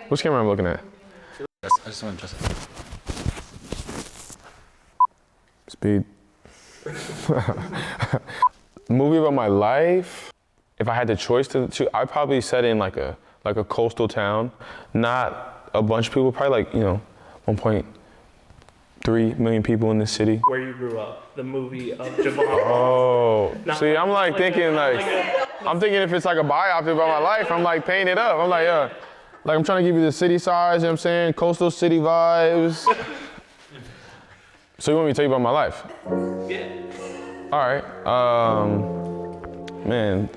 Which camera I'm looking at? I just want to adjust it. Speed. Movie about my life. If I had the choice to choose, I'd probably set in like a coastal town, not a bunch of people, probably like 1.3 million people in this city. Where you grew up, the movie of Jevón Holland. Oh, see, I'm like thinking I'm thinking if it's like a biopic about my life, I'm like painting it up. I'm like, yeah, like I'm trying to give you the city size, you know what I'm saying? Coastal city vibes. So you want me to tell you about my life? Yeah. All right, man,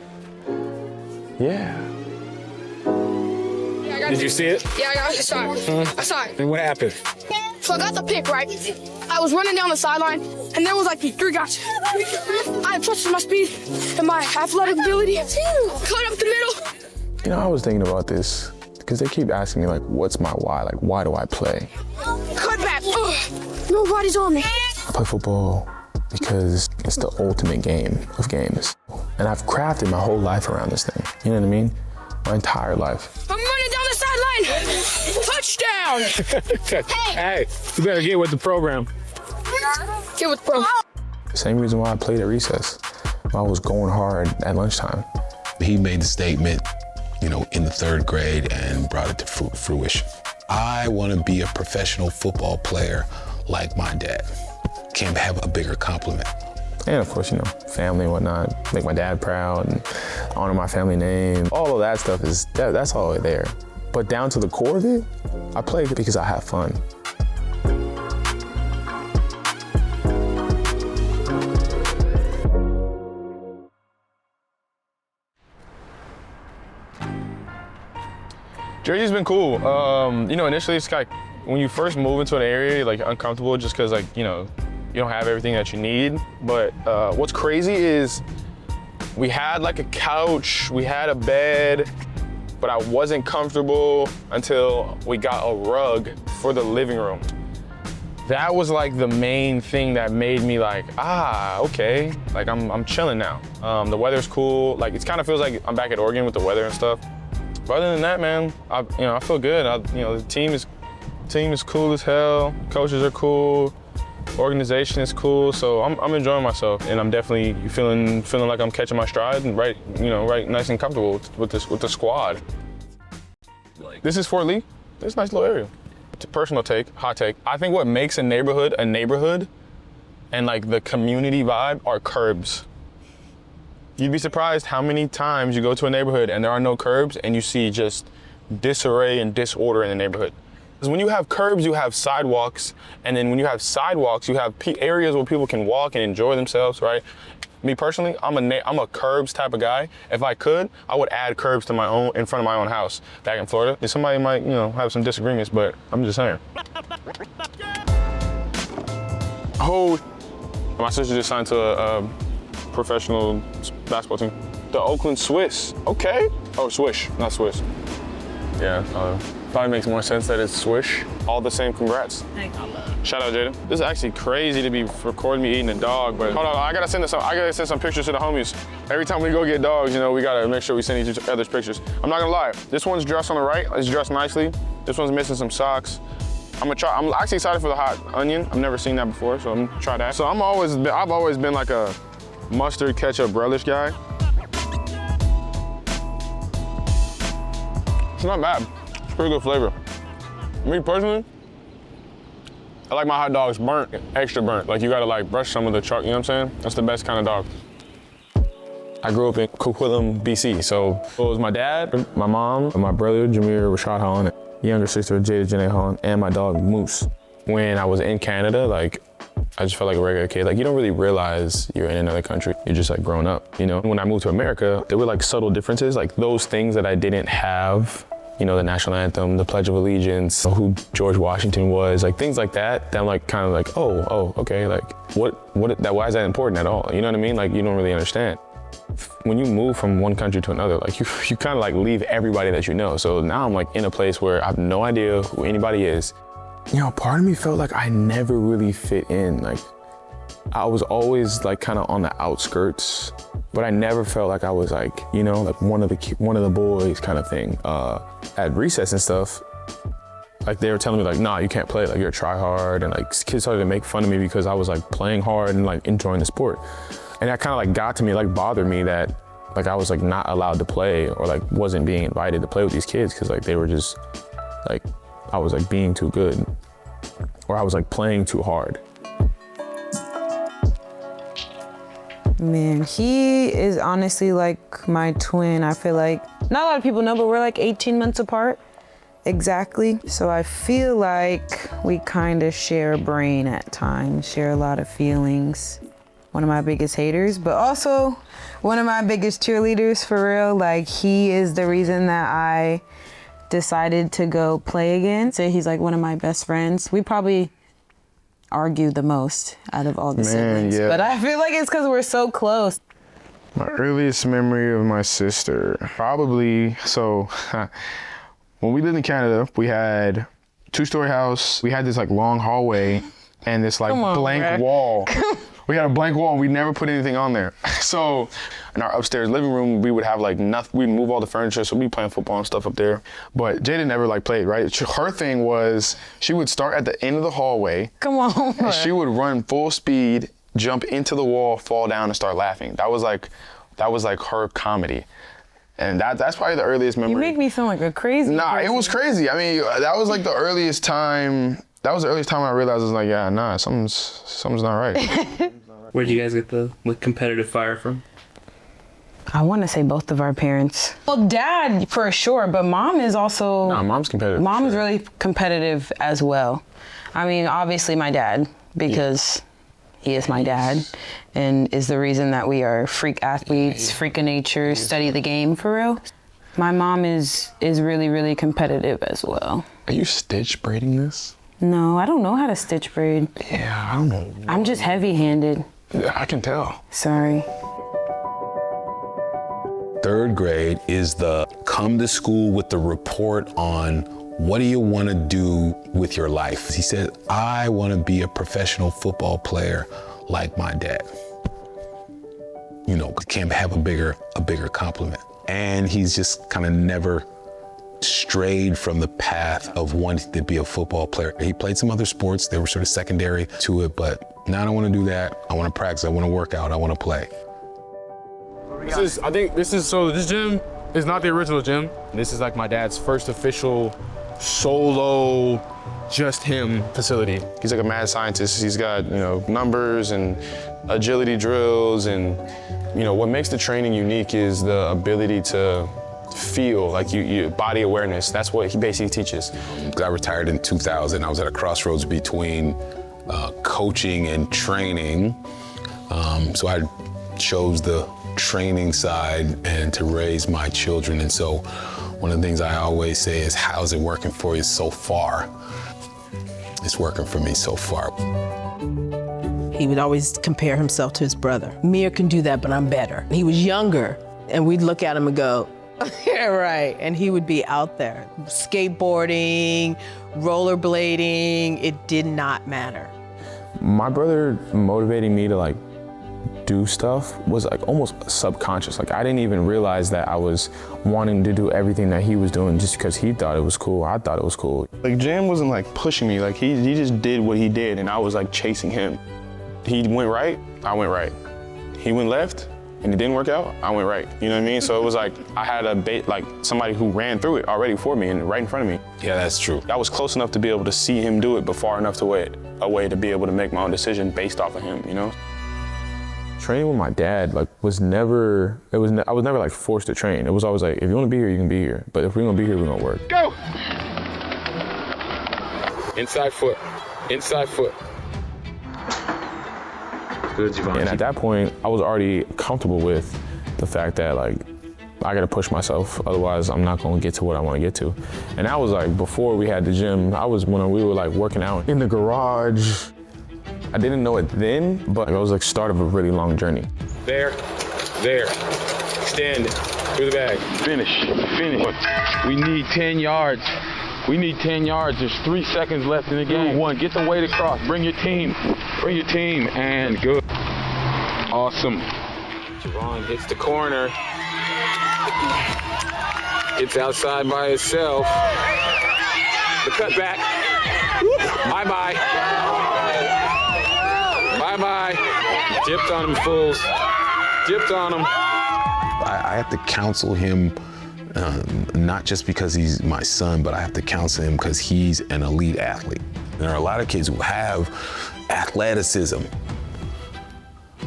yeah. Did you see it? Yeah, I saw it. I saw it. And what happened? So I got the pick, right? I was running down the sideline, and there was like these 3 guys. I trusted my speed and my athletic ability. Cut up the middle. You know, I was thinking about this because they keep asking me like, what's my why? Like, why do I play? Cut back. Nobody's on me. I play football because it's the ultimate game of games. And I've crafted my whole life around this thing. You know what I mean? My entire life. I'm running down the sideline. Touchdown. Hey, you better get with the program. Get with the program. Same reason why I played at recess. I was going hard at lunchtime. He made the statement, in the 3rd grade and brought it to fruition. I want to be a professional football player like my dad. Can't have a bigger compliment. And of course, family and whatnot, make my dad proud and honor my family name. All of that stuff that's all there. But down to the core of it, I play because I have fun. Jersey's been cool. Initially it's like when you first move into an area, like uncomfortable just because you don't have everything that you need. But what's crazy is we had like a couch, we had a bed, but I wasn't comfortable until we got a rug for the living room. That was like the main thing that made me like, okay, like I'm chilling now. The weather's cool. Like it kind of feels like I'm back at Oregon with the weather and stuff. But other than that, man, I feel good. The team is cool as hell. Coaches are cool. Organization is cool. So I'm enjoying myself, and I'm definitely feeling like I'm catching my stride and right nice and comfortable with the squad. This is Fort Lee. It's a nice little area. It's a personal take, hot take. I think what makes a neighborhood, and like the community vibe are curbs. You'd be surprised how many times you go to a neighborhood and there are no curbs and you see just disarray and disorder in the neighborhood. Because when you have curbs, you have sidewalks, and then when you have sidewalks, you have areas where people can walk and enjoy themselves, right? Me personally, I'm a curbs type of guy. If I could, I would add curbs to in front of my own house back in Florida. And somebody might, have some disagreements, but I'm just saying. Oh, my sister just signed to a professional basketball team. The Oakland Swiss, okay. Oh, Swish, not Swiss. Yeah, probably makes more sense that it's Swish. All the same, congrats. Shout out, Jaden. This is actually crazy to be recording me eating a dog, but hold on, I gotta send some pictures to the homies. Every time we go get dogs, we gotta make sure we send each other's pictures. I'm not gonna lie, this one's dressed on the right, it's dressed nicely. This one's missing some socks. I'm actually excited for the hot onion. I've never seen that before, so I'm gonna try that. So I've always been like a mustard, ketchup, relish guy. It's not bad. It's pretty good flavor. Me personally, I like my hot dogs burnt, extra burnt. Like you gotta like brush some of the chalk, you know what I'm saying? That's the best kind of dog. I grew up in Coquitlam, BC. So it was my dad, my mom, my brother, Jameer Rashad Holland, younger sister, Jada Janae Holland, and my dog, Moose. When I was in Canada, like, I just felt like a regular kid. Like, you don't really realize you're in another country. You're just like growing up, When I moved to America, there were like subtle differences, like those things that I didn't have, the national anthem, the Pledge of Allegiance, who George Washington was, like things like that, that I'm like kind of like, oh, okay, like why is that important at all? You know what I mean? Like you don't really understand. When you move from one country to another, like you kind of like leave everybody that you know. So now I'm like in a place where I have no idea who anybody is. Part of me felt like I never really fit in. Like I was always like kind of on the outskirts, but I never felt like I was like, you know, like one of the boys kind of thing. At recess and stuff, like they were telling me like, nah, you can't play, like you're a try hard, and like kids started to make fun of me because I was like playing hard and like enjoying the sport. And that kind of like got to me, like bothered me that like I was like not allowed to play or like wasn't being invited to play with these kids because like they were just like, I was like being too good or I was like playing too hard. Man, he is honestly like my twin. I feel like, not a lot of people know, but we're like 18 months apart. Exactly. So I feel like we kind of share a brain at times, share a lot of feelings. One of my biggest haters, but also one of my biggest cheerleaders for real. Like he is the reason that I decided to go play again. So he's like one of my best friends. We probably argue the most out of all the siblings. Yeah. But I feel like it's because we're so close. My earliest memory of my sister, probably, so when we lived in Canada, we had a 2-story house. We had this like long hallway and this like blank wall. We had a blank wall and we never put anything on there. So in our upstairs living room, we would have like nothing, we'd move all the furniture, so we'd be playing football and stuff up there. But Jada never like played, right? Her thing was she would start at the end of the hallway. Come on. And she would run full speed, jump into the wall, fall down and start laughing. That was like her comedy. And that's probably the earliest memory. You make me sound like a crazy person. It was crazy. I mean, that was like the earliest time. That was the earliest time I realized I was like, yeah, nah, something's not right. Where'd you guys get the competitive fire from? I want to say both of our parents. Well, dad for sure, but mom is also. Nah, mom's competitive. Mom's really competitive as well. I mean, obviously my dad, because he is my dad and is the reason that we are freak athletes, freak of nature, study the game for real. My mom is really, really competitive as well. Are you stitch braiding this? No, I don't know how to stitch braid. Yeah, I don't know. I'm just heavy-handed. I can tell. Sorry. 3rd grade is the come to school with the report on what do you want to do with your life. He said, I want to be a professional football player like my dad. You know, can't have a bigger compliment. And he's just kind of never strayed from the path of wanting to be a football player. He played some other sports, they were sort of secondary to it, but now I don't want to do that. I want to practice, I want to work out, I want to play. This gym is not the original gym. This is like my dad's first official solo, just him facility. He's like a mad scientist. He's got, you know, numbers and agility drills, and, you know, what makes the training unique is the ability to feel, like you body awareness. That's what he basically teaches. I retired in 2000. I was at a crossroads between coaching and training. So I chose the training side and to raise my children. And so one of the things I always say is, how's it working for you so far? It's working for me so far. He would always compare himself to his brother. Mir can do that, but I'm better. He was younger, and we'd look at him and go, yeah, right. And he would be out there skateboarding, rollerblading. It did not matter. My brother motivating me to like do stuff was like almost subconscious. Like I didn't even realize that I was wanting to do everything that he was doing just because he thought it was cool. I thought it was cool. Like Jam wasn't like pushing me. Like he just did what he did, and I was like chasing him. He went right, I went right. He went left, and it didn't work out, I went right. You know what I mean? So it was like I had like somebody who ran through it already for me and right in front of me. Yeah, that's true. I was close enough to be able to see him do it, but far enough away to be able to make my own decision based off of him, you know? Training with my dad I was never like forced to train. It was always like, if you want to be here, you can be here. But if we're gonna be here, we're gonna work. Go! Inside foot. Inside foot. Good, Jevón. And at that point, I was already comfortable with the fact that like, I gotta push myself, otherwise I'm not gonna get to what I wanna get to. And that was like before we had the gym. I was when we were like working out in the garage. I didn't know it then, but it was like start of a really long journey. There. Extend through the bag. Finish. We need 10 yards. We need 10 yards. There's 3 seconds left in the game. 1, get the weight across. Bring your team. Bring your team. And good. Awesome. Jevón hits the corner. It's outside by itself. The cutback. Bye-bye. Bye-bye. Dipped on him, fools. Dipped on him. I have to counsel him, not just because he's my son, but I have to counsel him because he's an elite athlete. There are a lot of kids who have athleticism,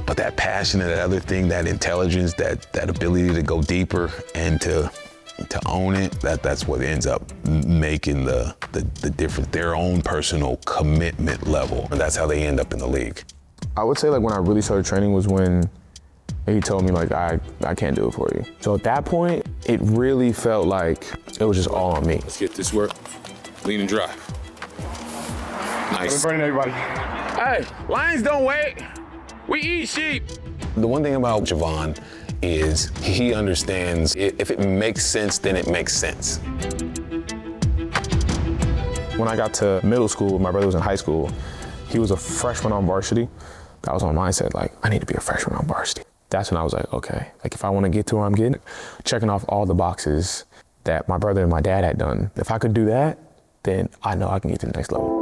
but that passion, that other thing, that intelligence, that ability to go deeper and to own it, that's what ends up making the difference, their own personal commitment level. And that's how they end up in the league. I would say like when I really started training was when he told me like, I can't do it for you. So at that point, it really felt like it was just all on me. Let's get this work. Lean and drive. Nice. I'm burning everybody. Hey, lions don't wait. We eat sheep. The one thing about Jevón is he understands if it makes sense, then it makes sense. When I got to middle school, my brother was in high school. He was a freshman on varsity. That was my mindset, like, I need to be a freshman on varsity. That's when I was like, okay, like if I want to get to where I'm getting, checking off all the boxes that my brother and my dad had done. If I could do that, then I know I can get to the next level.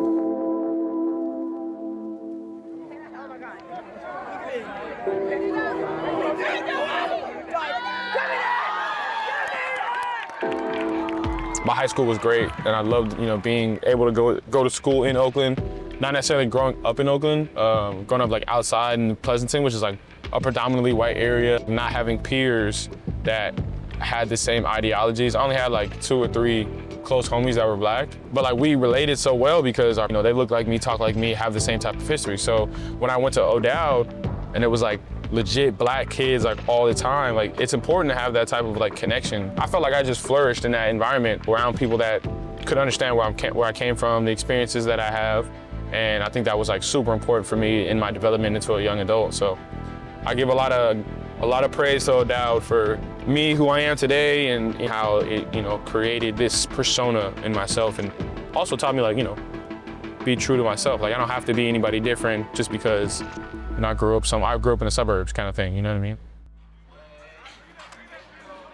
My high school was great, and I loved, being able to go to school in Oakland. Not necessarily growing up in Oakland, growing up like outside in Pleasanton, which is like a predominantly white area. Not having peers that had the same ideologies. I only had like 2 or 3 close homies that were black, but like we related so well because they look like me, talk like me, have the same type of history. So when I went to O'Dowd, and it was like legit black kids like all the time, like it's important to have that type of like connection. I felt like I just flourished in that environment around people that could understand where I came from, the experiences that I have. And I think that was like super important for me in my development into a young adult. So I give a lot of praise to O'Dowd for me, who I am today, and how it, created this persona in myself, and also taught me like, be true to myself. Like I don't have to be anybody different just because I grew up in the suburbs kind of thing, you know what I mean?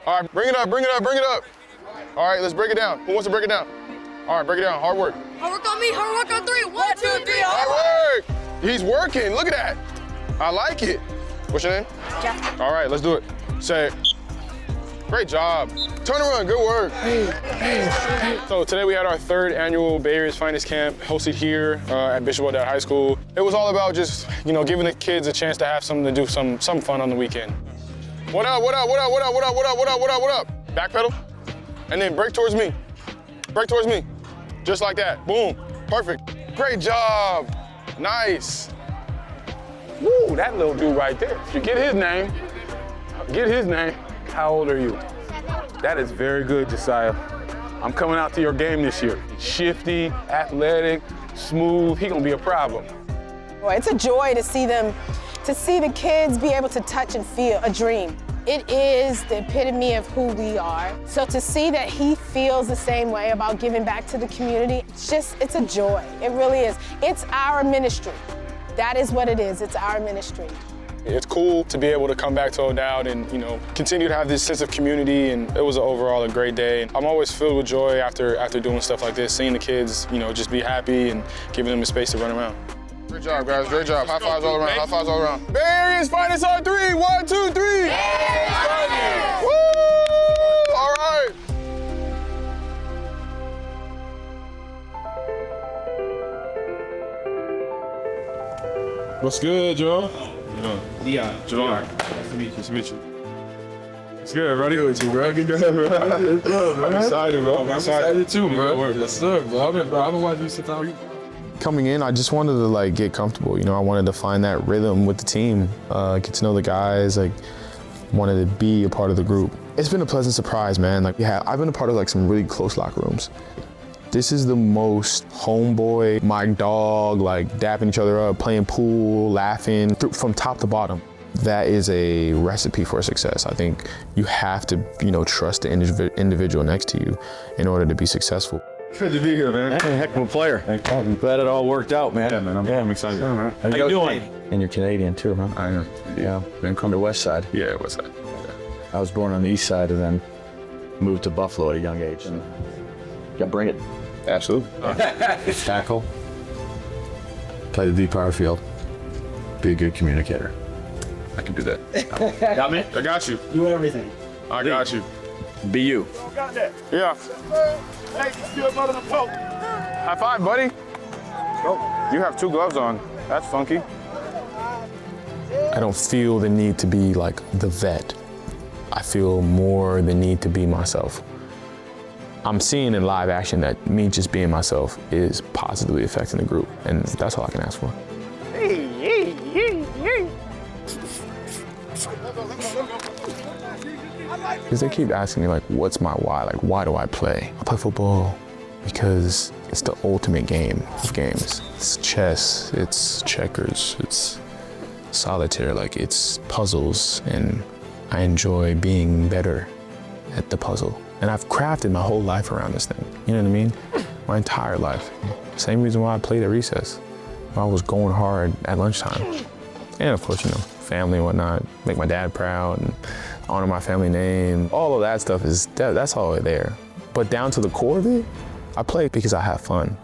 All right, bring it up. All right, let's break it down. Who wants to break it down? All right, break it down, hard work. Hard work on me, hard work on 3. 1, 2, 3, Hard work! He's working, look at that. I like it. What's your name? Jeff. All right, let's do it. Say it. Great job. Turn around, good work. So today we had our 3rd annual Bay Area's Finest Camp hosted here at Bishop O'Dowd High School. It was all about just, giving the kids a chance to have something to do, some fun on the weekend. What up? Back pedal, and then break towards me. Just like that, boom, perfect. Great job, nice. Woo, that little dude right there. You get his name. How old are you? That is very good, Josiah. I'm coming out to your game this year. Shifty, athletic, smooth. He gonna be a problem. Well, it's a joy to see the kids be able to touch and feel a dream. It is the epitome of who we are. So to see that he feels the same way about giving back to the community, it's a joy. It really is. It's our ministry. That is what it is. It's our ministry. It's cool to be able to come back to O'Dowd and, continue to have this sense of community, and it was overall a great day. I'm always filled with joy after doing stuff like this, seeing the kids, just be happy and giving them the space to run around. Great job, guys, great job. High fives all around, Bay Area's Finest on 3, 1, 2, 3. Woo! All right. What's good, Joe? Leon. Jevón. Nice to meet you. It's good, everybody. Good with you, bro. Good, bro. I'm excited, bro. I'm excited too, bro. Yes, sir, bro. I've been watching you since I was coming in. I just wanted to get comfortable. I wanted to find that rhythm with the team, get to know the guys. Wanted to be a part of the group. It's been a pleasant surprise, man. I've been a part of some really close locker rooms. This is the most homeboy, my dog, dapping each other up, playing pool, laughing, from top to bottom. That is a recipe for success. I think you have to, trust the individual next to you in order to be successful. Good to be here, man. Hey, heck of a player. I'm glad it all worked out, man. Yeah, man. I'm excited. Yeah, man. How you doing? And you're Canadian too, huh? I am. Yeah. Then come to West Side. Yeah, what's that? I was born on the East Side and then moved to Buffalo at a young age. And yeah, bring it. Absolutely. Tackle. Play the deep power field. Be a good communicator. I can do that. Got me? I got you. Do everything. I got you. Be you. Yeah. Hey, you still the poke. High five, buddy. Oh, you have 2 gloves on. That's funky. I don't feel the need to be like the vet. I feel more the need to be myself. I'm seeing in live action that me just being myself is positively affecting the group, and that's all I can ask for. Because they keep asking me like, what's my why? Like, why do I play? I play football because it's the ultimate game of games. It's chess, it's checkers, it's solitaire, like it's puzzles, and I enjoy being better at the puzzle. And I've crafted my whole life around this thing, you know what I mean? My entire life. Same reason why I played at recess. I was going hard at lunchtime. And of course, you know, family and whatnot, make my dad proud and honor my family name. All of that stuff that's all there. But down to the core of it, I play because I have fun.